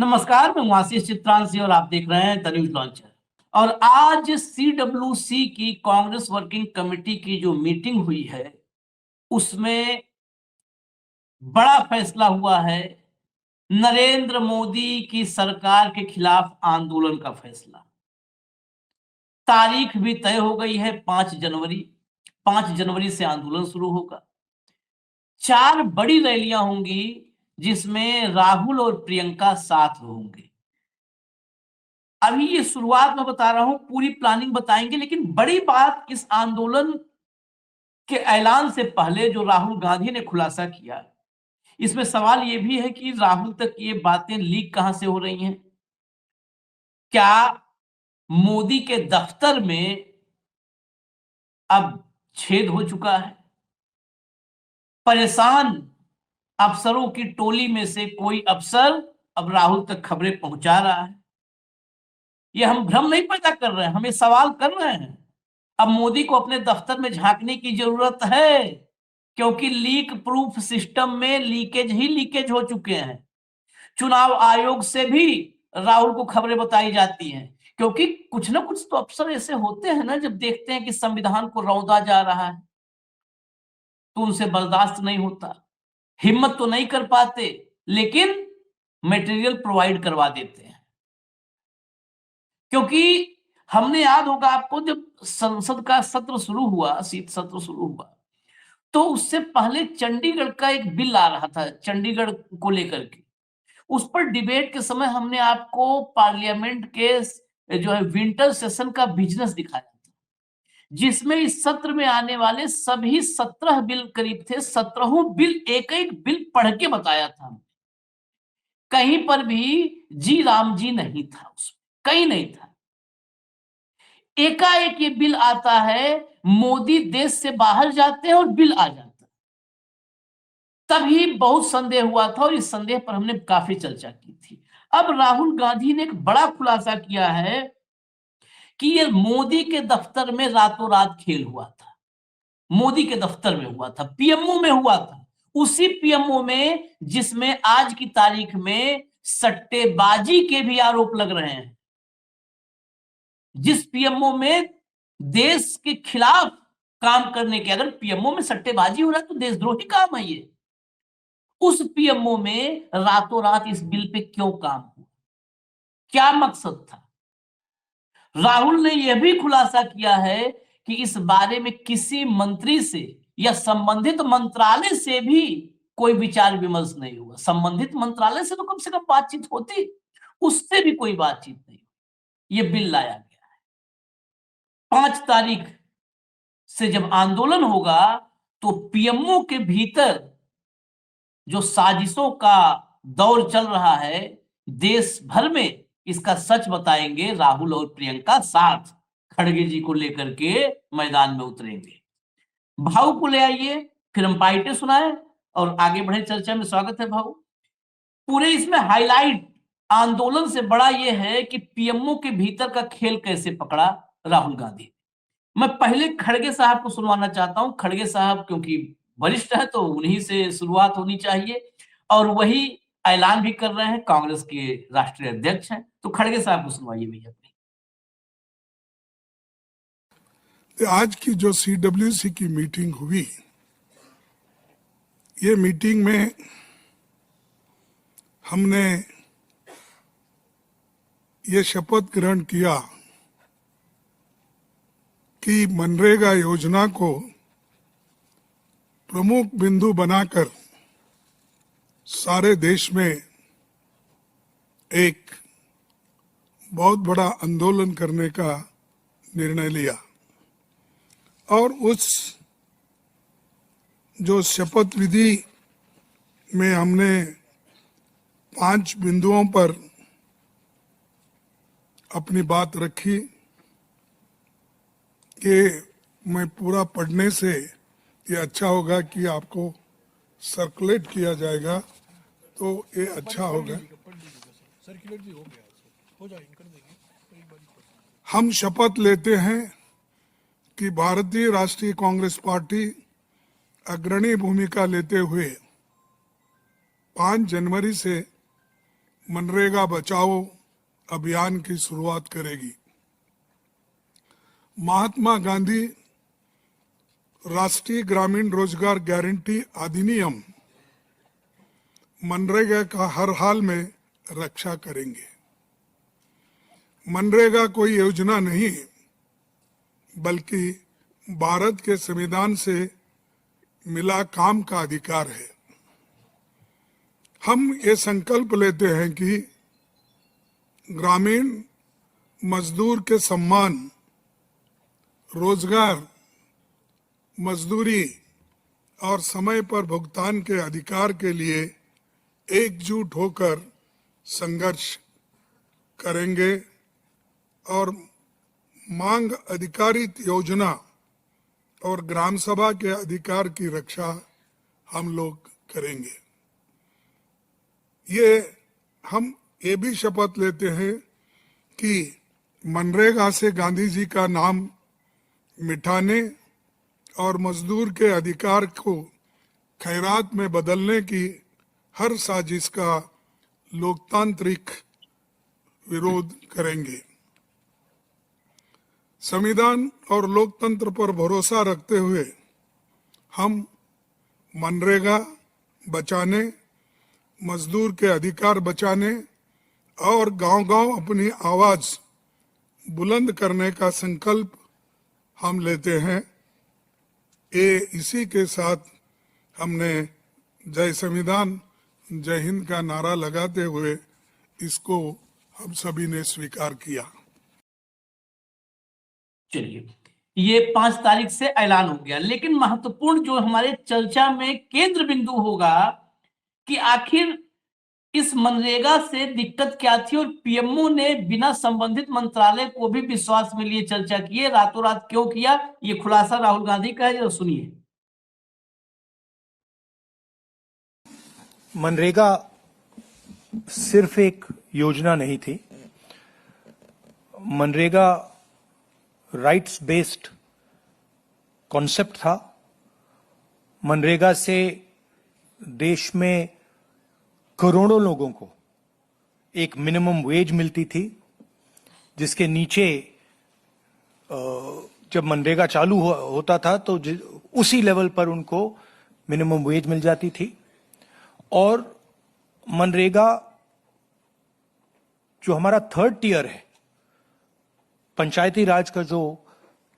नमस्कार, मैं हूं आशीष चित्रांशी और आप देख रहे हैं द न्यूज लॉन्चर। और आज सीडब्ल्यूसी की कांग्रेस वर्किंग कमेटी की जो मीटिंग हुई है, उसमें बड़ा फैसला हुआ है। नरेंद्र मोदी की सरकार के खिलाफ आंदोलन का फैसला। तारीख भी तय हो गई है 5 जनवरी। 5 जनवरी से आंदोलन शुरू होगा। 4 बड़ी रैलियां होंगी जिसमें राहुल और प्रियंका साथ होंगे। अभी ये शुरुआत में बता रहा हूं, पूरी प्लानिंग बताएंगे, लेकिन बड़ी बात इस आंदोलन के ऐलान से पहले जो राहुल गांधी ने खुलासा किया, इसमें सवाल ये भी है कि राहुल तक ये बातें लीक कहां से हो रही हैं। क्या मोदी के दफ्तर में अब छेद हो चुका है? परेशान अफसरों की टोली में से कोई अफसर अब राहुल तक खबरें पहुंचा रहा है। ये हम भ्रम नहीं पैदा कर रहे हैं, हम ये सवाल कर रहे हैं। अब मोदी को अपने दफ्तर में झांकने की जरूरत है, क्योंकि लीक प्रूफ सिस्टम में लीकेज ही लीकेज हो चुके हैं। चुनाव आयोग से भी राहुल को खबरें बताई जाती हैं, क्योंकि कुछ ना कुछ तो अफसर ऐसे होते हैं ना, जब देखते हैं कि संविधान को रौंदा जा रहा है तो उनसे बर्दाश्त नहीं होता। हिम्मत तो नहीं कर पाते, लेकिन मटेरियल प्रोवाइड करवा देते हैं। क्योंकि हमने, याद होगा आपको, जब संसद का सत्र शुरू हुआ, शीत सत्र शुरू हुआ, तो उससे पहले चंडीगढ़ का एक बिल आ रहा था, चंडीगढ़ को लेकर के। उस पर डिबेट के समय हमने आपको पार्लियामेंट के जो है विंटर सेशन का बिजनेस दिखाया था, जिसमें इस सत्र में आने वाले सभी 17 बिल करीब थे। 17 बिल, एक एक बिल पढ़ के बताया था। कहीं पर भी जी राम जी नहीं था, उसमें कहीं नहीं था। एकाएक ये बिल आता है, मोदी देश से बाहर जाते हैं और बिल आ जाता है। तभी बहुत संदेह हुआ था और इस संदेह पर हमने काफी चर्चा की थी। अब राहुल गांधी ने एक बड़ा खुलासा किया है कि ये मोदी के दफ्तर में रातों रात खेल हुआ था। मोदी के दफ्तर में हुआ था, पीएमओ में हुआ था। उसी पीएमओ में जिसमें आज की तारीख में सट्टेबाजी के भी आरोप लग रहे हैं। जिस पीएमओ में देश के खिलाफ काम करने के, अगर पीएमओ में सट्टेबाजी हो रहा है तो देशद्रोही काम है ये। उस पीएमओ में रातों रात इस बिल पे क्यों काम हुआ, क्या मकसद था? राहुल ने यह भी खुलासा किया है कि इस बारे में किसी मंत्री से या संबंधित मंत्रालय से भी कोई विचार विमर्श नहीं हुआ। संबंधित मंत्रालय से तो कम से कम बातचीत होती, उससे भी कोई बातचीत नहीं। ये बिल लाया गया है। 5 तारीख से जब आंदोलन होगा तो पीएमओ के भीतर जो साजिशों का दौर चल रहा है देश भर में, इसका सच बताएंगे राहुल और प्रियंका साथ खड़गे जी को लेकर के मैदान में उतरेंगे। भाऊ को ले आइए, फिर हम बाइटें सुनाए और आगे बढ़े चर्चा में। स्वागत है भाऊ। पूरे इसमें हाईलाइट आंदोलन से बड़ा यह है कि पीएमओ के भीतर का खेल कैसे पकड़ा राहुल गांधी। मैं पहले खड़गे साहब को सुनवाना चाहता हूं। खड़गे साहब क्योंकि वरिष्ठ है तो उन्हीं से शुरुआत होनी चाहिए, और वही ऐलान भी कर रहे हैं, कांग्रेस के राष्ट्रीय अध्यक्ष हैं। तो खड़गे साहब को सुनवाइए भैया। आज की जो सीडब्ल्यूसी की मीटिंग हुई, ये मीटिंग में हमने ये शपथ ग्रहण किया कि मनरेगा योजना को प्रमुख बिंदु बनाकर सारे देश में एक बहुत बड़ा आंदोलन करने का निर्णय लिया। और उस जो शपथ विधि में हमने 5 बिंदुओं पर अपनी बात रखी कि मैं पूरा पढ़ने से ये अच्छा होगा कि आपको सर्कुलेट किया जाएगा, तो ये अच्छा होगा। हम शपथ लेते हैं कि भारतीय राष्ट्रीय कांग्रेस पार्टी अग्रणी भूमिका लेते हुए 5 जनवरी से मनरेगा बचाओ अभियान की शुरुआत करेगी। महात्मा गांधी राष्ट्रीय ग्रामीण रोजगार गारंटी अधिनियम मनरेगा का हर हाल में रक्षा करेंगे। मनरेगा कोई योजना नहीं बल्कि भारत के संविधान से मिला काम का अधिकार है। हम ये संकल्प लेते हैं कि ग्रामीण मजदूर के सम्मान, रोजगार, मजदूरी और समय पर भुगतान के अधिकार के लिए एकजुट होकर संघर्ष करेंगे और मांग आधारित योजना और ग्राम सभा के अधिकार की रक्षा हम लोग करेंगे। हम ये भी शपथ लेते हैं कि मनरेगा से गांधी जी का नाम मिटाने और मजदूर के अधिकार को खैरात में बदलने की हर साजिश का लोकतांत्रिक विरोध करेंगे। संविधान और लोकतंत्र पर भरोसा रखते हुए हम मनरेगा बचाने, मजदूर के अधिकार बचाने और गांव-गांव अपनी आवाज बुलंद करने का संकल्प हम लेते हैं। इसी के साथ हमने जय संविधान जय हिंद का नारा लगाते हुए इसको हम सभी ने स्वीकार किया। चलिए, ये 5 तारीख से ऐलान हो गया, लेकिन महत्वपूर्ण जो हमारे चर्चा में केंद्र बिंदु होगा कि आखिर इस मनरेगा से दिक्कत क्या थी और पीएमओ ने बिना संबंधित मंत्रालय को भी विश्वास में लिए चर्चा किए, रातों रात क्यों किया, ये खुलासा राहुल गांधी का है, जरा सुनिए। मनरेगा सिर्फ एक योजना नहीं थी। मनरेगा राइट्स बेस्ड कॉन्सेप्ट था। मनरेगा से देश में करोड़ों लोगों को एक मिनिमम वेज मिलती थी, जिसके नीचे जब मनरेगा चालू होता था तो उसी लेवल पर उनको मिनिमम वेज मिल जाती थी। और मनरेगा जो हमारा 3rd टियर है, पंचायती राज का जो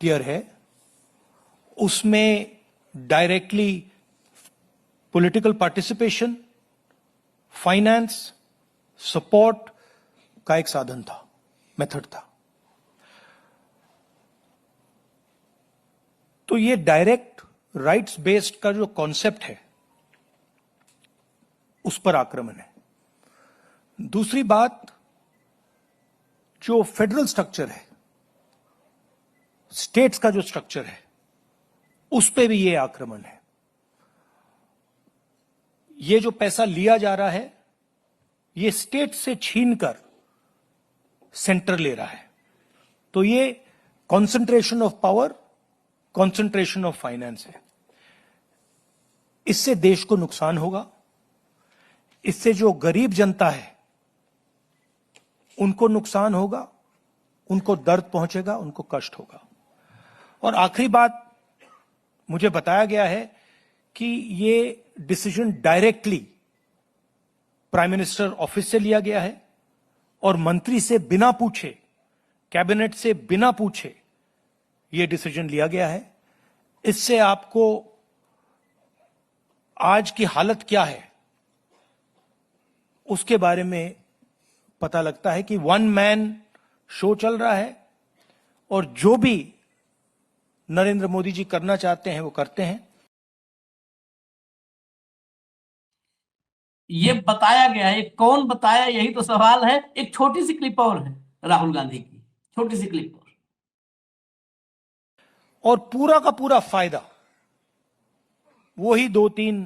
टियर है, उसमें directly political participation, finance, support का एक साधन था, मेथड था। तो ये डायरेक्ट राइट्स बेस्ड का जो कॉन्सेप्ट है उस पर आक्रमण है। दूसरी बात, जो फेडरल स्ट्रक्चर है, स्टेट्स का जो स्ट्रक्चर है, उस पे भी ये आक्रमण है। ये जो पैसा लिया जा रहा है, ये स्टेट से छीनकर सेंटर ले रहा है। तो ये concentration of power, concentration of finance है। इससे देश को नुकसान होगा। इससे जो गरीब जनता है उनको नुकसान होगा, उनको दर्द पहुंचेगा, उनको कष्ट होगा। और आखिरी बात, मुझे बताया गया है कि ये decision directly prime minister office से लिया गया है और मंत्री से बिना पूछे, कैबिनेट से बिना पूछे ये डिसीजन लिया गया है। इससे आपको आज की हालत क्या है उसके बारे में पता लगता है कि 1 मैन शो चल रहा है और जो भी नरेंद्र मोदी जी करना चाहते हैं वो करते हैं। ये बताया गया है, कौन बताया, यही तो सवाल है। एक छोटी सी क्लिप और है राहुल गांधी की, छोटी सी क्लिप और पूरा का पूरा फायदा वही 2-3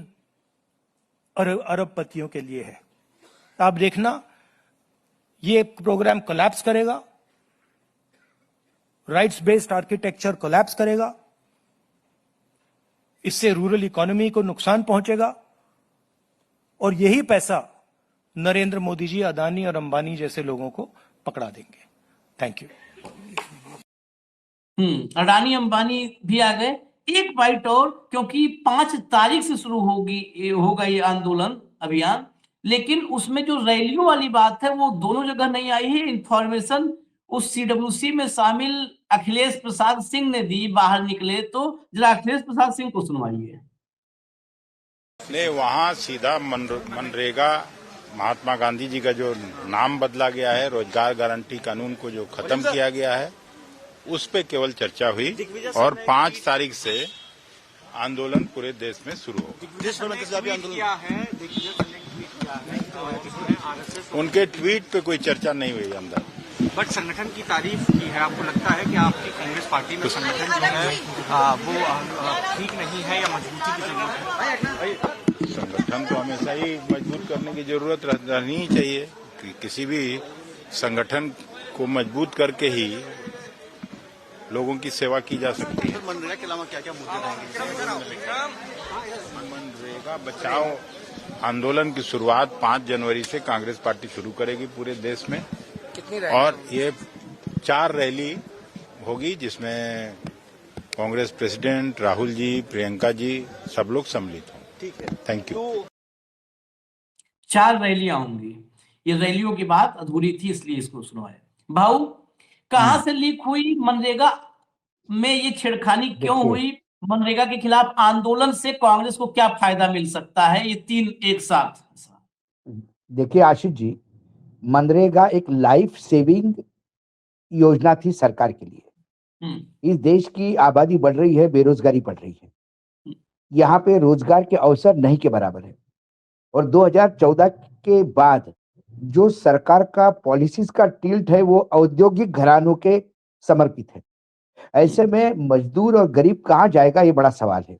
अरबपतियों के लिए है। आप देखना, ये प्रोग्राम कोलैप्स करेगा, राइट्स बेस्ड आर्किटेक्चर कोलैप्स करेगा, इससे रूरल इकोनॉमी को नुकसान पहुंचेगा और यही पैसा नरेंद्र मोदी जी अदानी और अंबानी जैसे लोगों को पकड़ा देंगे। Thank you. अडानी अंबानी भी आ गए। एक बाइट और, क्योंकि 5 तारीख से शुरू होगा ये आंदोलन अभियान, लेकिन उसमें जो रैलियों वाली बात है वो दोनों जगह नहीं आई है। इंफॉर्मेशन उस सीडब्ल्यूसी में शामिल अखिलेश प्रसाद सिंह ने दी, बाहर निकले तो जरा अखिलेश प्रसाद सिंह को सुनवाइए। नहीं, वहाँ सीधा मनरेगा, महात्मा गांधी जी का जो नाम बदला गया है, रोजगार गारंटी कानून को जो खत्म किया गया है, उस पे केवल चर्चा हुई और 5 तारीख से आंदोलन पूरे देश में शुरू होगा। उनके ट्वीट पे कोई चर्चा नहीं हुई अंदर, बट संगठन की तारीफ की है। आपको लगता है कि आपकी कांग्रेस पार्टी में संगठन जो है वो ठीक नहीं है या मजबूती की जरूरत है? संगठन तो हमेशा ही मजबूत करने की जरूरत रहनी ही चाहिए। किसी भी संगठन को मजबूत करके ही लोगों की सेवा की जा सकती है। मनरेगा के अलावा क्या क्या मुद्दे रहेंगे? मनरेगा बचाओ आंदोलन की शुरुआत 5 जनवरी से कांग्रेस पार्टी शुरू करेगी पूरे देश में, और ये 4 रैली होगी जिसमें कांग्रेस प्रेसिडेंट राहुल जी, प्रियंका जी, सब लोग सम्मिलित हों। ठीक है, थैंक यू। 4 रैलियां होंगी। ये रैलियों की बात अधूरी थी, इसलिए इसको सुनवाया। भाऊ, कहां से लीक हुई मनरेगा में ये छेड़खानी क्यों हुई? मनरेगा के खिलाफ आंदोलन से कांग्रेस को क्या फायदा मिल सकता है? ये 3 एक साथ। देखिए आशीष जी, मनरेगा एक लाइफ सेविंग योजना थी सरकार के लिए। इस देश की आबादी बढ़ रही है, बेरोजगारी बढ़ रही है, यहाँ पे रोजगार के अवसर नहीं के बराबर है। और 2014 के बाद जो सरकार का पॉलिसीज का टिल्ट है वो औद्योगिक घरानों के समर्पित है। ऐसे में मजदूर और गरीब कहाँ जाएगा, ये बड़ा सवाल है।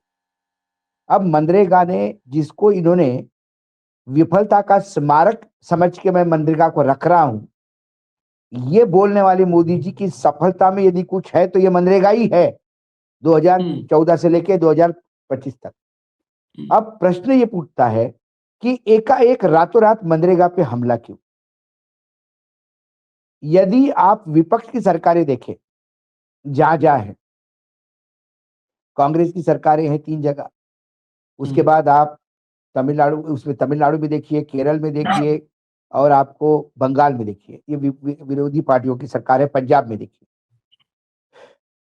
अब मनरेगा ने, जिसको इन्होंने विफलता का स्मारक समझ के मैं मनरेगा को रख रहा हूं, ये बोलने वाले मोदी जी की सफलता में यदि कुछ है तो ये मनरेगा ही है, 2014 से लेके 2025 तक। अब प्रश्न ये पूछता है कि एकाएक रातों रात मनरेगा पे हमला क्यों? यदि आप विपक्ष की सरकारें देखें, जहां जहां है, कांग्रेस की सरकारें हैं 3 जगह, उसके बाद आप तमिलनाडु, उसमें तमिलनाडु में देखिए, केरल में देखिए, और आपको बंगाल में देखिए, ये विरोधी पार्टियों की सरकार है, पंजाब में देखिए।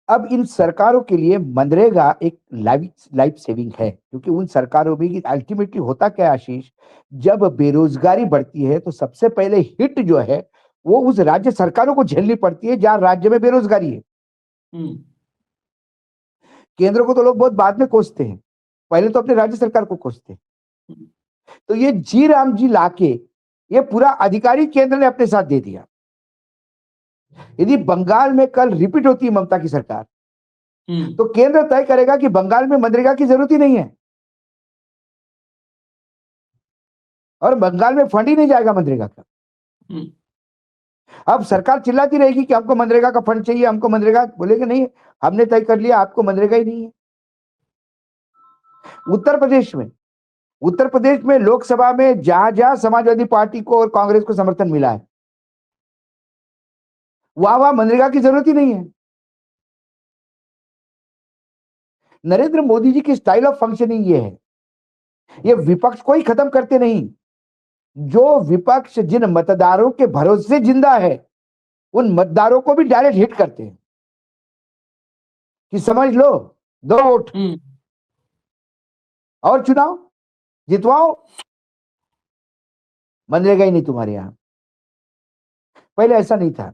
अब इन सरकारों के लिए मनरेगा एक लाइफ सेविंग है, क्योंकि उन सरकारों में अल्टीमेटली होता क्या आशीष, जब बेरोजगारी बढ़ती है तो सबसे पहले हिट जो है वो उस राज्य सरकारों को झेलनी पड़ती है जहां राज्य में बेरोजगारी है। केंद्र को तो लोग बहुत बाद में कोसते हैं, पहले तो अपने राज्य सरकार को कोसते हैं। तो ये जी राम जी लाके ये पूरा अधिकारी केंद्र ने अपने साथ दे दिया। यदि बंगाल में कल रिपीट होती है ममता की सरकार, तो केंद्र तय करेगा कि बंगाल में मनरेगा की जरूरत ही नहीं है, और बंगाल में फंड ही नहीं जाएगा मनरेगा का। अब सरकार चिल्लाती रहेगी कि हमको मनरेगा का फंड चाहिए, हमको मनरेगा, बोलेगा नहीं, हमने तय कर लिया आपको मनरेगा ही नहीं है। उत्तर प्रदेश में लोकसभा में जहां जहां समाजवादी पार्टी को और कांग्रेस को समर्थन मिला है, वहां मनरेगा की जरूरत ही नहीं है। नरेंद्र मोदी जी की स्टाइल ऑफ फंक्शनिंग ये है, ये विपक्ष को ही खत्म करते नहीं, जो विपक्ष जिन मतदारों के भरोसे से जिंदा है उन मतदारों को भी डायरेक्ट हिट करते हैं कि समझ लो, 2 वोट और चुनाव जितवाओ, मनरेगा ही नहीं तुम्हारे यहां। पहले ऐसा नहीं था।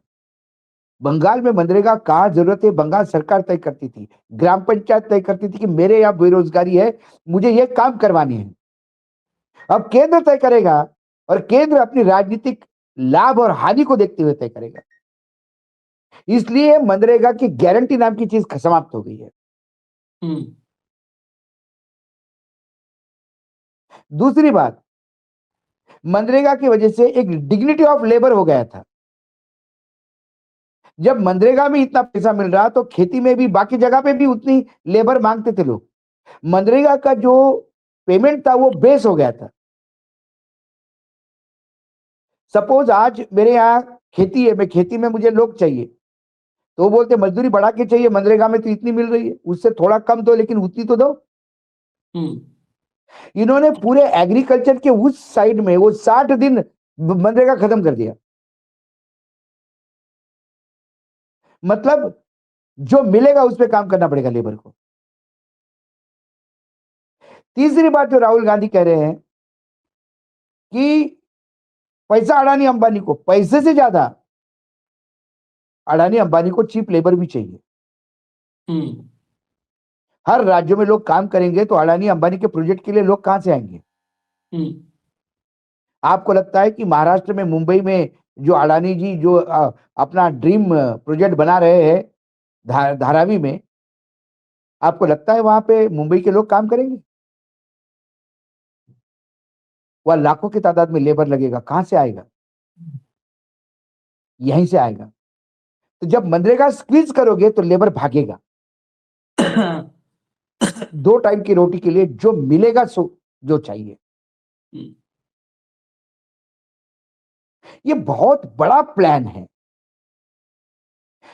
बंगाल में मनरेगा कहां जरूरत है बंगाल सरकार तय करती थी, ग्राम पंचायत तय करती थी कि मेरे यहां बेरोजगारी है, मुझे ये काम करवाने हैं। अब केंद्र तय करेगा, और केंद्र अपनी राजनीतिक लाभ और हानि को देखते हुए तय करेगा। इसलिए मनरेगा की गारंटी नाम की चीज समाप्त हो गई है। दूसरी बात, मनरेगा की वजह से एक डिग्निटी ऑफ लेबर हो गया था। जब मनरेगा में इतना पैसा मिल रहा तो खेती में भी, बाकी जगह पे भी उतनी लेबर मांगते थे लोग। मनरेगा का जो पेमेंट था वो बेस हो गया था। सपोज आज मेरे यहाँ खेती है, मैं खेती में मुझे लोग चाहिए, तो वो बोलते मजदूरी बढ़ा के चाहिए, मनरेगा में तो इतनी मिल रही है, उससे थोड़ा कम दो लेकिन उतनी तो दो। इन्होंने पूरे एग्रीकल्चर के उस साइड में वो 60 दिन मनरेगा खत्म कर दिया। मतलब जो मिलेगा उस पर काम करना पड़ेगा लेबर को। तीसरी बात जो राहुल गांधी कह रहे हैं कि पैसा अडानी अंबानी को, पैसे से ज्यादा अडानी अंबानी को चीप लेबर भी चाहिए। हर राज्यों में लोग काम करेंगे तो अडानी अंबानी के प्रोजेक्ट के लिए लोग कहां से आएंगे? आपको लगता है कि महाराष्ट्र में, मुंबई में जो अडानी जी जो अपना ड्रीम प्रोजेक्ट बना रहे हैं धारावी में, आपको लगता है वहां पे मुंबई के लोग काम करेंगे? वह लाखों की तादाद में लेबर लगेगा, कहां से आएगा? यहीं से आएगा। तो जब मनरेगा स्क्वीज करोगे तो लेबर भागेगा। 2 टाइम की रोटी के लिए जो मिलेगा सो जो चाहिए। ये बहुत बड़ा प्लान है।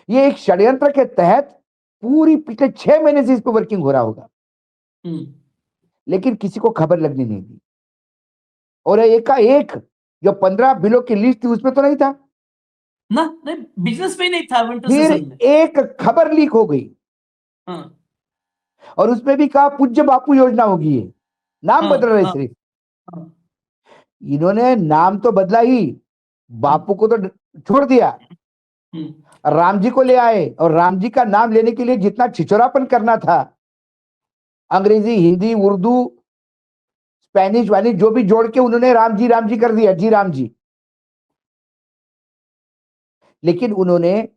ये एक षड्यंत्र के तहत पूरी पिछले 6 महीने से इस पर वर्किंग हो रहा होगा, लेकिन किसी को खबर लगने नहीं दी। और एक जो 15 बिलों की लिस्ट थी उसमें तो नहीं था ना, नहीं, बिजनेस में नहीं था। विंटर फिर सेशन में एक खबर लीक हो गई और उसमें भी कहा पूज्य बापू योजना होगी। ये नाम बदल रहे सिर्फ। इन्होंने नाम तो बदला ही, बापू को तो छोड़ दिया। राम जी को ले आए और राम जी का नाम लेने के लिए जितना छिछोरापन करना था, अंग्रेजी, हिंदी, उर्दू, स्पेनिश वानी जो भी जोड़ के उन्होंने राम जी कर दिया, जी राम जी। लेकिन उन्होंने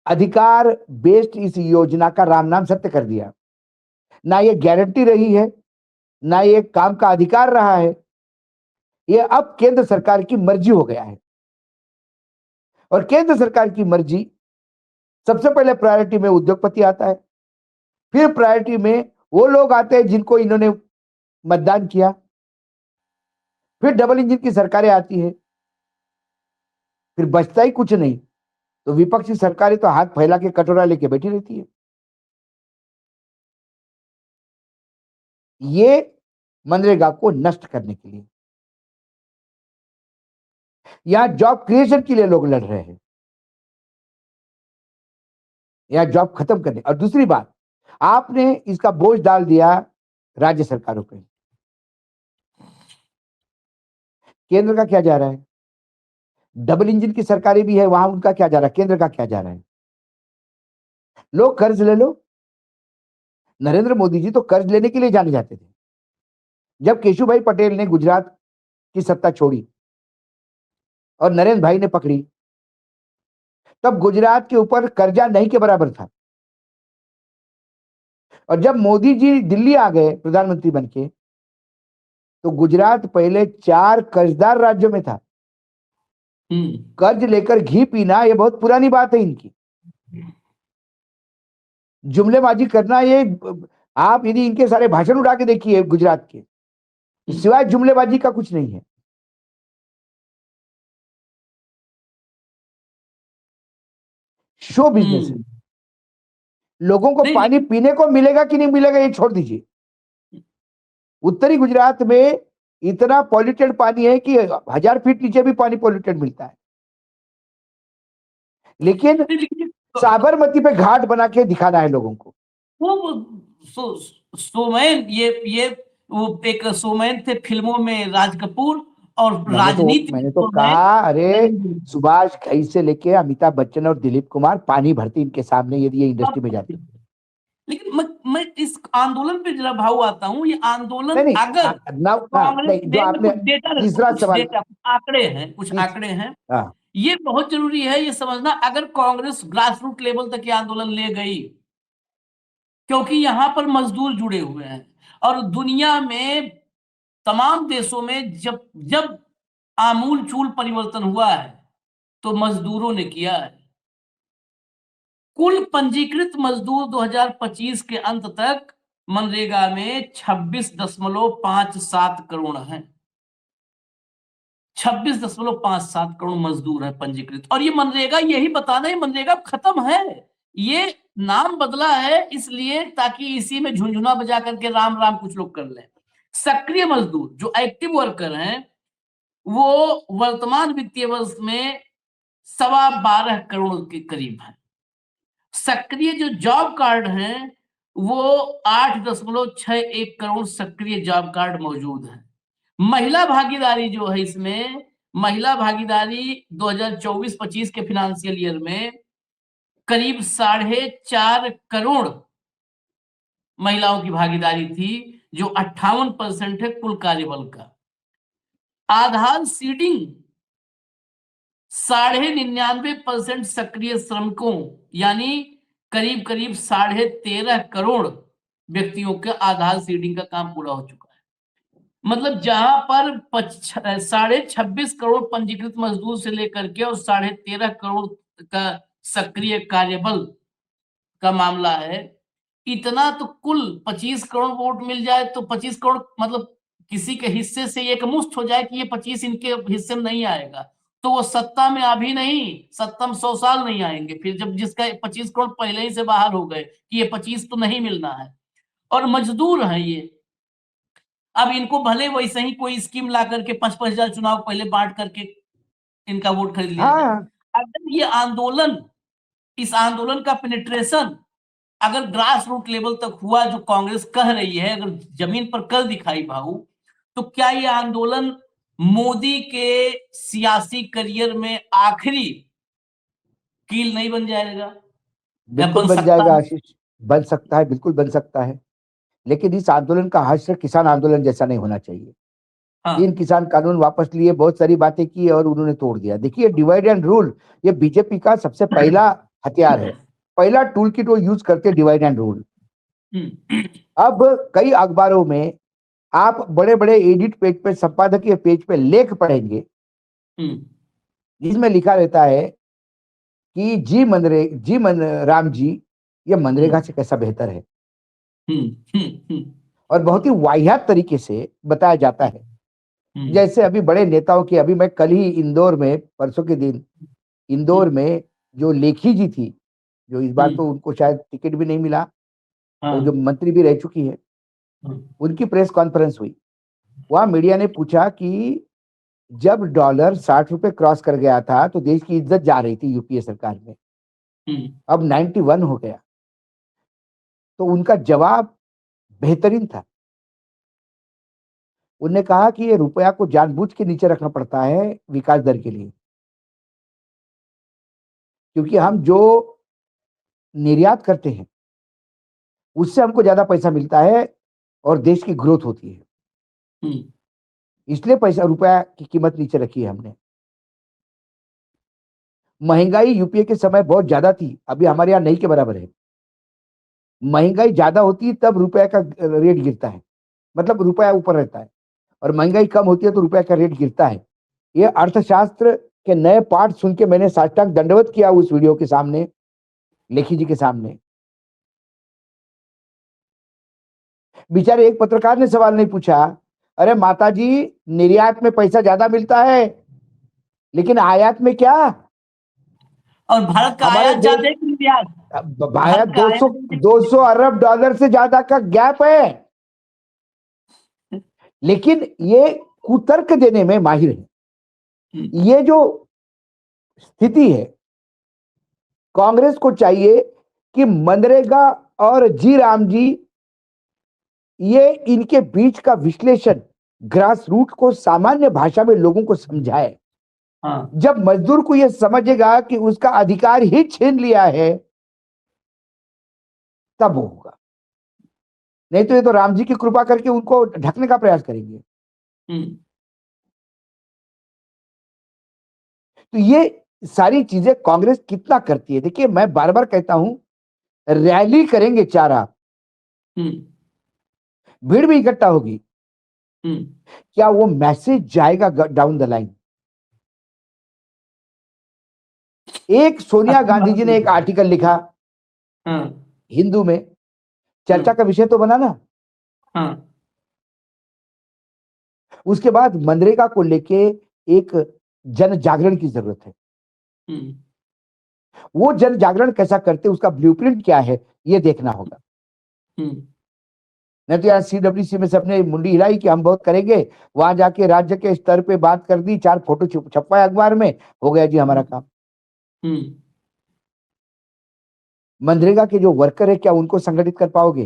अधिकार बेस्ड इस योजना का राम नाम सत्य कर दिया। ना ये गारंटी रही है, ना ये काम का अधिकार रहा है। ये अब केंद्र सरकार की मर्जी हो गया है। और केंद्र सरकार की मर्जी, सबसे पहले प्रायोरिटी में उद्योगपति आता है, फिर प्रायोरिटी में वो लोग आते हैं जिनको इन्होंने मतदान किया, फिर डबल इंजन की सरकारें आती है, फिर बचता ही कुछ नहीं। तो विपक्षी सरकारें तो हाथ फैला के कटोरा लेके बैठी रहती है। ये मनरेगा को नष्ट करने के लिए, यहां जॉब क्रिएशन के लिए लोग लड़ रहे हैं, यहां जॉब खत्म करने। और दूसरी बात, आपने इसका बोझ डाल दिया राज्य सरकारों पे। केंद्र का क्या जा रहा है? डबल इंजन की सरकारें भी है, वहां उनका क्या जा रहा है? केंद्र का क्या जा रहा है? लोग कर्ज ले लो। नरेंद्र मोदी जी तो कर्ज लेने के लिए जाने जाते थे। जब केशुभाई पटेल ने गुजरात की सत्ता छोड़ी और नरेंद्र भाई ने पकड़ी, तब गुजरात के ऊपर कर्जा नहीं के बराबर था। और जब मोदी जी दिल्ली आ गए प्रधानमंत्री बनके, तो गुजरात पहले 4 कर्जदार राज्यों में था। कर्ज लेकर घी पीना ये बहुत पुरानी बात है इनकी। जुमलेबाजी करना, ये आप यदि इनके सारे भाषण उड़ा के देखिए गुजरात के, सिवाय जुमलेबाजी का कुछ नहीं है। शो बिजनेस है। लोगों को पानी पीने को मिलेगा कि नहीं मिलेगा ये छोड़ दीजिए। उत्तरी गुजरात में इतना पॉल्यूटेड पानी है कि 1000 फीट नीचे भी पानी पॉल्यूटेड मिलता है। लेकिन साबरमती पे घाट बना के दिखाना है लोगों को। वो सोमैन, ये वो एक सोमैन थे फिल्मों में, राज कपूर और राजनीति। मैंने तो कहा, अरे सुभाष घई से लेके अमिताभ बच्चन और दिलीप कुमार पानी भरती इनके सामने यदि ये इंडस्ट्री में जाते। लेकिन मैं इस आंदोलन पे जरा भाव आता हूँ। ये आंदोलन नहीं, अगर जो आपने तीसरा सवाल, आंकड़े हैं, कुछ आंकड़े हैं, ये बहुत जरूरी है ये समझना। अगर कांग्रेस ग्रास रूट लेवल तक ये आंदोलन ले गई, क्योंकि यहां पर मजदूर जुड़े हुए हैं और दुनिया में तमाम देशों में जब आमूल चूल परिवर्तन हुआ है तो मजदूरों ने किया है। कुल पंजीकृत मजदूर 2025 के अंत तक मनरेगा में 26.57 करोड़ हैं। 26.57 करोड़ मजदूर है पंजीकृत। और ये मनरेगा यही बताना है मनरेगा खत्म है, ये नाम बदला है इसलिए ताकि इसी में झुंझुना बजा करके राम राम कुछ लोग कर लें। सक्रिय मजदूर जो एक्टिव वर्कर हैं वो वर्तमान वित्तीय वर्ष में 12.25 करोड़ के करीब है। सक्रिय जो जॉब कार्ड हैं वो 8.61 करोड़ सक्रिय जॉब कार्ड मौजूद है। महिला भागीदारी जो है इसमें, महिला भागीदारी 2024-25 के फाइनेंशियल ईयर में करीब 4.5 करोड़ महिलाओं की भागीदारी थी, जो 58% है कुल कार्यबल का। आधार सीडिंग 99.5% सक्रिय श्रमिकों यानी करीब करीब 13.5 करोड़ व्यक्तियों के आधार सीडिंग का काम पूरा हो चुका है। मतलब जहां पर 26.5 करोड़ पंजीकृत मजदूर से लेकर के और 13.5 करोड़ का सक्रिय कार्यबल का मामला है, इतना तो कुल 25 करोड़ वोट मिल जाए तो 25 करोड़ मतलब किसी के हिस्से से एक मुश्त हो जाए कि ये 25 इनके हिस्से में नहीं आएगा तो वो सत्ता में अभी नहीं, सत्ता में 100 साल नहीं आएंगे। फिर जब जिसका 25 करोड़ पहले ही से बाहर हो गए कि ये 25 तो नहीं मिलना है। और मजदूर है ये, अब इनको भले वैसे ही कोई स्कीम ला करके 5-5 हजार चुनाव पहले बांट करके इनका वोट खरीद लिया जाए। अगर ये आंदोलन, इस आंदोलन का पेनिट्रेशन अगर ग्रास रूट लेवल तक हुआ जो कांग्रेस कह रही है, अगर जमीन पर कर दिखाई भाऊ, तो क्या ये आंदोलन मोदी के सियासी करियर में आखिरी कील नहीं बन जाएगा? बिल्कुल बन जाएगा आशीष, बन सकता है, बिल्कुल बन सकता है। लेकिन इस आंदोलन का हश्र किसान आंदोलन जैसा नहीं होना चाहिए। 3 किसान कानून वापस लिए, बहुत सारी बातें की और उन्होंने तोड़ दिया। देखिए डिवाइड एंड रूल ये बीजेपी का सबसे पहला हथियार है, पहला टूल किट वो यूज करते डिवाइड एंड रूल। अब कई अखबारों में आप बड़े बड़े एडिट पेज पे, संपादकीय पेज पे लेख पढ़ेंगे जिसमें लिखा रहता है कि राम जी ये मनरेगा से कैसा बेहतर है, और बहुत ही वाहियात तरीके से बताया जाता है। जैसे अभी बड़े नेताओं की, अभी मैं कल ही इंदौर में, परसों के दिन इंदौर में जो लेखी जी थी, जो इस बार तो उनको शायद टिकट भी नहीं मिला और जो मंत्री भी रह चुकी है, उनकी प्रेस कॉन्फ्रेंस हुई। वहां मीडिया ने पूछा कि जब डॉलर 60 रुपए क्रॉस कर गया था तो देश की इज्जत जा रही थी यूपीए सरकार में, अब 91 हो गया। तो उनका जवाब बेहतरीन था। उन्होंने कहा कि ये रुपया को जानबूझ के नीचे रखना पड़ता है विकास दर के लिए, क्योंकि हम जो निर्यात करते हैं उससे हमको ज्यादा पैसा मिलता है और देश की ग्रोथ होती है, इसलिए पैसा रुपया की कीमत नीचे रखी है हमने। महंगाई यूपीए के समय बहुत ज्यादा थी, अभी हमारे यहाँ नहीं के बराबर है। महंगाई ज्यादा होती है तब रुपये का रेट गिरता है, मतलब रुपया ऊपर रहता है, और महंगाई कम होती है तो रुपये का रेट गिरता है। ये अर्थशास्त्र के नए पाठ सुन के मैंने साष्टांग दंडवत किया उस वीडियो के सामने, लेखी जी के सामने। बेचारे एक पत्रकार ने सवाल नहीं पूछा, अरे माता जी निर्यात में पैसा ज्यादा मिलता है लेकिन आयात में क्या? और भारत का आयात ज्यादा है कि निर्यात? भारत 200 अरब डॉलर से ज्यादा का गैप है, लेकिन ये कुतर्क देने में माहिर है। ये जो स्थिति है, कांग्रेस को चाहिए कि मनरेगा और जी राम जी, ये इनके बीच का विश्लेषण ग्रास रूट को सामान्य भाषा में लोगों को समझाए। जब मजदूर को यह समझेगा कि उसका अधिकार ही छीन लिया है तब वो होगा, नहीं तो ये तो राम जी की कृपा करके उनको ढकने का प्रयास करेंगे। तो ये सारी चीजें कांग्रेस कितना करती है। देखिए मैं बार बार कहता हूं, रैली करेंगे 4 आप, भीड़ भी इकट्ठा होगी, क्या वो मैसेज जाएगा डाउन द लाइन? एक सोनिया गांधी जी ने एक आर्टिकल लिखा हिंदू में, चर्चा का विषय तो बना ना। उसके बाद मनरेगा को लेके एक जन जागरण की जरूरत है। हम्म, वो जन जागरण कैसा करते, उसका ब्लूप्रिंट क्या है, ये देखना होगा। हम्म, नहीं तो यार CWC में सबने मुंडी हिलाई कि हम बहुत करेंगे, वहां जाके राज्य के स्तर पे बात कर दी, 4 फोटो छपवाए अखबार में, हो गया जी हमारा काम। हम्म, मनरेगा के जो वर्कर है, क्या उनको संगठित कर पाओगे?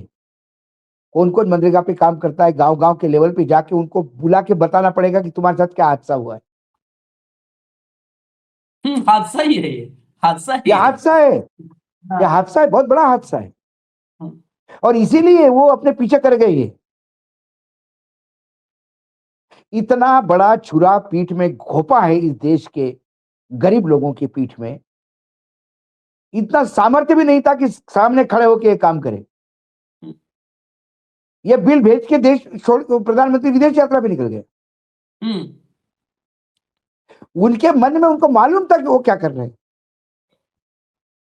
कौन कौन मनरेगा पे काम करता है, गांव गांव के लेवल पे जाके उनको बुला के बताना पड़ेगा कि तुम्हारे साथ क्या हादसा हुआ है। हादसा ही है ये, हादसा ही यह है। हादसा है, हाँ, यह हादसा है, बहुत बड़ा हादसा है। हाँ, और इसीलिए वो अपने पीछे कर गए। ये इतना बड़ा छुरा पीठ में घोपा है इस देश के गरीब लोगों की पीठ में, इतना सामर्थ्य भी नहीं था कि सामने खड़े होकर ये काम करे। ये बिल भेज के देश छोड़, प्रधानमंत्री विदेश यात्रा पे निकल गए। हम्म, उनके मन में, उनको मालूम था कि वो क्या कर रहे हैं,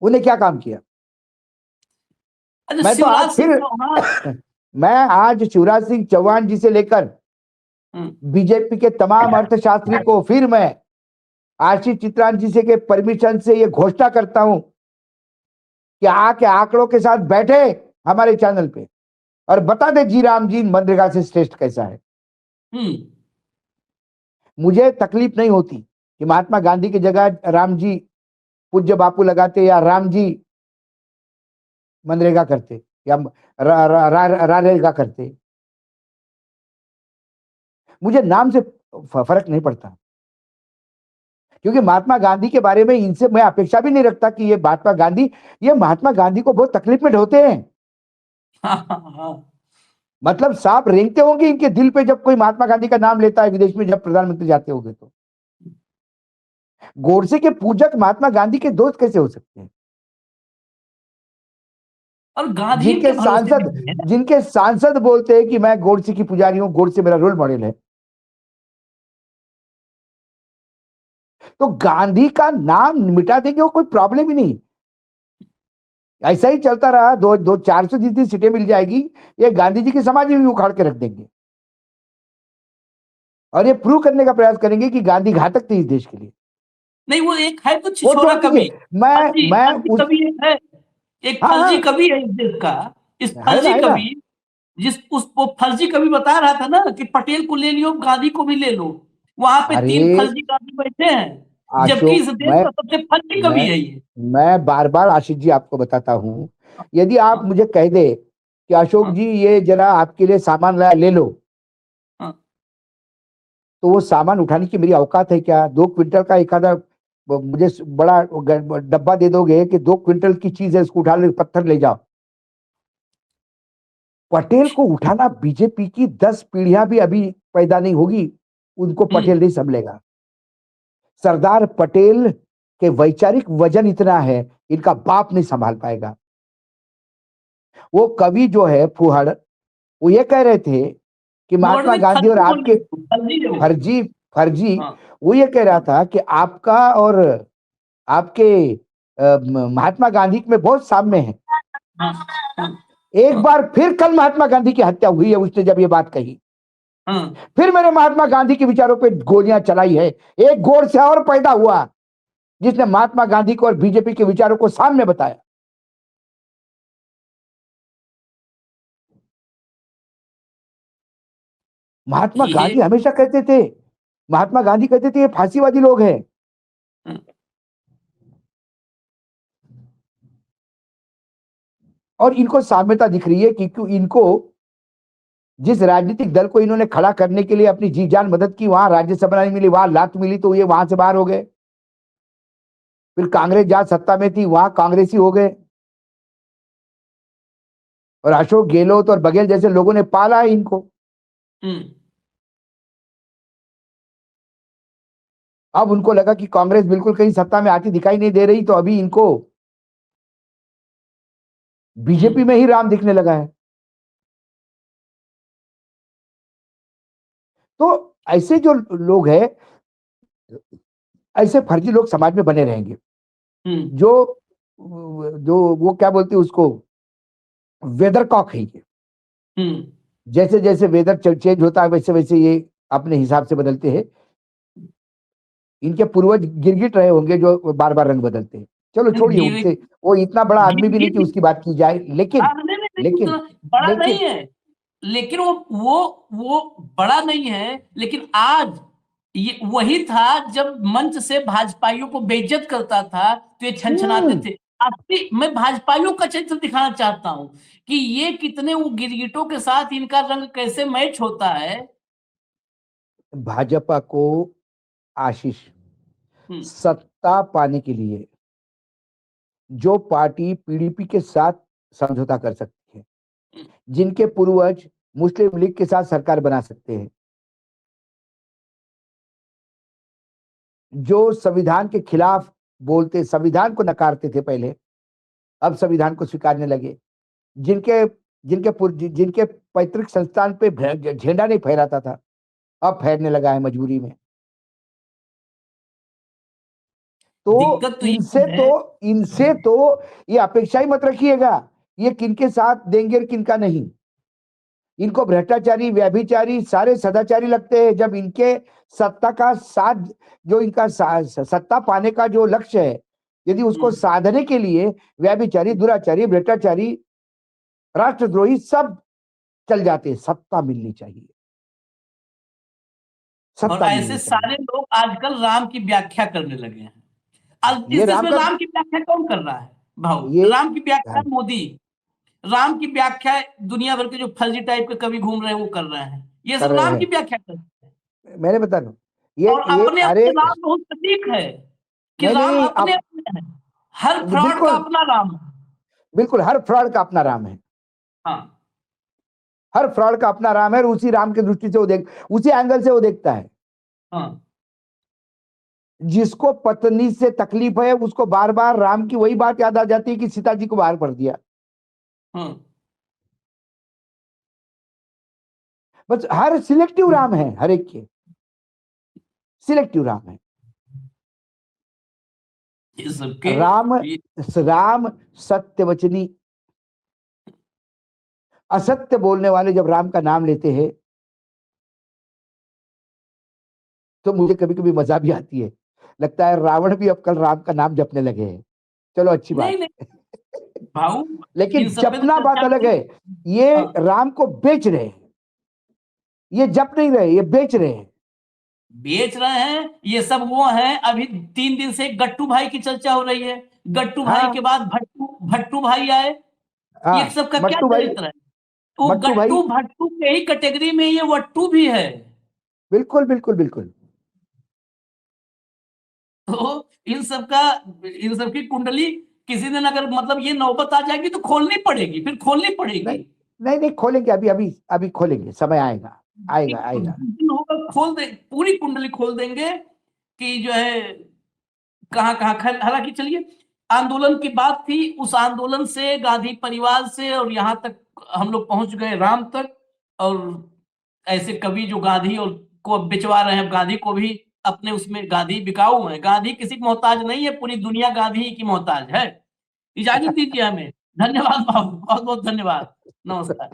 उन्हें क्या काम किया। अच्छा, मैं तो आज शिवराज सिंह फिर चौहान। मैं आज शिवराज सिंह चौहान जी से लेकर हम्म, बीजेपी के तमाम अर्थशास्त्री को फिर मैं आशीष चित्रान जी से के परमिशन से ये घोषणा करता हूं कि आके आंकड़ों के साथ बैठे हमारे चैनल पे और बता दे जी राम जी मनरेगा से श्रेष्ठ कैसा है। हम्म, मुझे तकलीफ नहीं होती कि महात्मा गांधी की जगह राम जी पूज्य बापू लगाते या राम जी मनरेगा करते या रारेगा करते। मुझे नाम से फर्क नहीं पड़ता, क्योंकि महात्मा गांधी के बारे में इनसे मैं अपेक्षा भी नहीं रखता कि ये महात्मा गांधी को बहुत तकलीफ में ढोते हैं। हाँ, हाँ, हाँ, मतलब सांप रेंगते होंगे इनके दिल पे जब कोई महात्मा गांधी का नाम लेता है विदेश में, जब प्रधानमंत्री जाते होंगे तो। गोडसे के पूजक महात्मा गांधी के दोस्त कैसे हो सकते हैं? और गांधी के भरोसे नहीं है। जिनके सांसद बोलते हैं कि मैं गोडसे की पुजारी हूं, गोडसे मेरा रोल मॉडल है। तो गांधी का नाम मिटा देंगे वो कोई प्रॉब्लम ही नहीं। ऐसा ही चलता रहा, 400 जितनी सीटें मिल जाएगी, ये गांधी जी की समाधि भी उखाड़ के रख देंगे और ये प्रूव करने का प्रयास करेंगे कि गांधी घातक थे इस देश के लिए। नहीं, वो एक है तो वो छिछोरा छोड़ कवि। दीजिए, मैं फर्जी उस कवि एक है, एक हाँ फर्जी हाँ, कवि है इस देश का। इस है फर्जी ना। कवि, वो फर्जी कवि बता रहा था ना कि पटेल को ले लियो, गांधी को भी ले लो। वहां पे अरे 3 फर्जी गांधी बैठे हैं, जबकि इस अशोक, देश का सबसे फर्जी कवि मैं है ये। मैं बार बार आशीष जी आपको बताता हूं, यदि आप हाँ, मुझे कह दे कि अशोक हाँ, जी ये जरा आपके लिए सामान लाया, ले लो, हाँ, तो वो सामान उठाने की मेरी औकात है क्या? 2 क्विंटल का एक आधा मुझे बड़ा डब्बा दे दोगे कि 2 क्विंटल की चीज है, उसको उठा ले, पत्थर ले जाओ। पटेल को उठाना, बीजेपी की 10 पीढ़ियां भी अभी पैदा नहीं होगी, उनको पटेल नहीं संभलेगा। सरदार पटेल के वैचारिक वजन इतना है, इनका बाप नहीं संभाल पाएगा। वो कवि जो है फुहड़, वो ये कह रहे थे कि वर्ड महात्मा में गांधी और फर्जी आपके बोलिए, फर्जी है वो। फर्जी फर्जी हाँ, वो ये कह रहा था कि आपका और आपके महात्मा गांधी में बहुत साम्य है। हाँ, हाँ, एक बार फिर कल महात्मा गांधी की हत्या हुई है, उसने जब ये बात कही, हाँ, फिर मैंने महात्मा गांधी के विचारों पे गोलियां चलाई है। एक गोर से और पैदा हुआ जिसने महात्मा गांधी को और बीजेपी के विचारों को सामने बताया। महात्मा ये गांधी हमेशा कहते थे, महात्मा गांधी कहते थे ये फांसीवादी लोग हैं। हाँ, और इनको साम्यता दिख रही है कि क्यों इनको जिस राजनीतिक दल को इन्होंने खड़ा करने के लिए अपनी जी जान मदद की, वहां राज्यसभा नहीं मिली, वहां लात मिली तो ये वहां से बाहर हो गए। फिर कांग्रेस जहां सत्ता में थी वहां कांग्रेसी हो गए, और अशोक गहलोत और बघेल जैसे लोगों ने पाला है इनको। हम्म, अब उनको लगा कि कांग्रेस बिल्कुल कहीं सत्ता में आती दिखाई नहीं दे रही, तो अभी इनको बीजेपी में ही राम दिखने लगा है। तो ऐसे जो लोग हैं, ऐसे फर्जी लोग समाज में बने रहेंगे, जो जो वो क्या बोलते हैं उसको, वेदर कॉक है ये। जैसे जैसे वेदर चेंज होता है वैसे वैसे ये अपने हिसाब से बदलते हैं। इनके पूर्वज गिरगिट रहे होंगे जो बार बार रंग बदलते हैं। चलो छोड़िए गिर- उनसे, वो इतना बड़ा आदमी भी नहीं कि गिरगिट- उसकी बात की जाए, लेकिन हाँ, नहीं, नहीं, नहीं, लेकिन उतना बड़ा लेकिन नहीं है, लेकिन वो बड़ा नहीं है, लेकिन आज ये वही था जब मंच से भाजपाइयों को बेइज्जत करता था तो ये छनछनाते थे। असली मैं भाजपाइयों का चरित्र दिखाना चाहता हूं कि ये कितने, वो गिरगिटों के साथ इनका रंग कैसे मैच होता है। भाजपा को, आशीष, हम्म, सत्ता पाने के लिए जो पार्टी पीडीपी के साथ समझौता कर सकती है, जिनके पूर्वज मुस्लिम लीग के साथ सरकार बना सकते हैं, जो संविधान के खिलाफ बोलते, संविधान को नकारते थे पहले, अब संविधान को स्वीकारने लगे, जिनके जिनके पैतृक संस्थान पे झंडा नहीं फहराता था, अब फहरने लगा है मजबूरी में। तो दिक्कत तो इनसे तो ये अपेक्षा ही मत रखिएगा ये किनके साथ देंगे और किनका नहीं। इनको भ्रष्टाचारी, व्यभिचारी, सारे सदाचारी लगते हैं। जब इनके सत्ता का साथ, जो इनका सत्ता पाने का जो लक्ष्य है, यदि उसको साधने के लिए व्यभिचारी, दुराचारी, भ्रष्टाचारी, राष्ट्रद्रोही सब चल जाते हैं। सत्ता मिलनी चाहिए, और सत्ता ऐसे मिलनी चाहिए। सारे लोग आजकल राम की व्याख्या करने लगे हैं। अब ये इस देश राम में का, राम की व्याख्या कौन कर रहा है भाऊ? ये राम की व्याख्या मोदी, राम की व्याख्या दुनिया भर के जो फर्जी टाइप के कवि घूम रहे हैं वो कर रहे हैं। ये कर सब रहे राम की हैं। व्याख्या कर रहे हैं मैंने बता दूं, और अपने अरे अपने राम बहुत प्रतीक है कि नहीं राम नहीं, अपने आप अपने हैं। हर फ्रॉड का बिल्कुल अपना राम है। बिल्कुल, हर फ्रॉड का अपना राम है, हाँ, हर फ्रॉड का अपना राम है, और उसी राम की दृष्टि से वो उसी एंगल से वो देखता है। हाँ, जिसको पत्नी से तकलीफ है उसको बार बार राम की वही बात याद आ जाती है कि सीता जी को बाहर कर दिया। हाँ, बस हर सिलेक्टिव राम है, हर एक के सिलेक्टिव राम है। ये सबके राम सत्यवचनी, असत्य बोलने वाले जब राम का नाम लेते हैं तो मुझे कभी कभी मजा भी आती है, लगता है रावण भी अब कल राम का नाम जपने लगे हैं। चलो अच्छी बात। नहीं नहीं भाऊ, लेकिन इन सब पे तो जपना बात चर्चा अलग है, ये हाँ। राम को बेच रहे हैं, ये जप नहीं रहे, ये बेच रहे हैं। बेच रहे हैं। ये सब वो हैं, अभी 3 दिन से गट्टू भाई की चर्चा हो रही है। गट्टू भाई हाँ के बाद भट्टू भट्टू भाई आए। हाँ, ये सब का क्या मट्टू भाई, चरित्र है? तो मट्टू भाई, गट्टू भट्टू के ही कैटेगरी में ये वट्टू भी है। बिल्कुल बिल्कुल बिल्कुल। तो इन सब की कुंडली किसी दिन अगर मतलब ये नौबत आ जाएगी तो खोलनी पड़ेगी, फिर खोलनी पड़ेगी। नहीं नहीं नहीं, खोलेंगे, अभी अभी अभी खोलेंगे, समय आएगा, आएगा आएगा। दिन होगा खोल दे, पूरी कुंडली खोल देंगे कि जो है कहाँ कहाँ। हालांकि चलिए, आंदोलन की बात थी, उस आंदोलन से, गांधी परिवार से और यहाँ तक हम लोग पहुंच गए राम तक। और ऐसे कवि जो गांधी और को बिचवा रहे हैं, गांधी को भी अपने उसमें, गांधी बिकाऊ है। गांधी किसी की मोहताज नहीं है, पूरी दुनिया गांधी की मोहताज है। इजाजत दीजिए हमें। धन्यवाद बाबू, बहुत बहुत धन्यवाद। नमस्कार।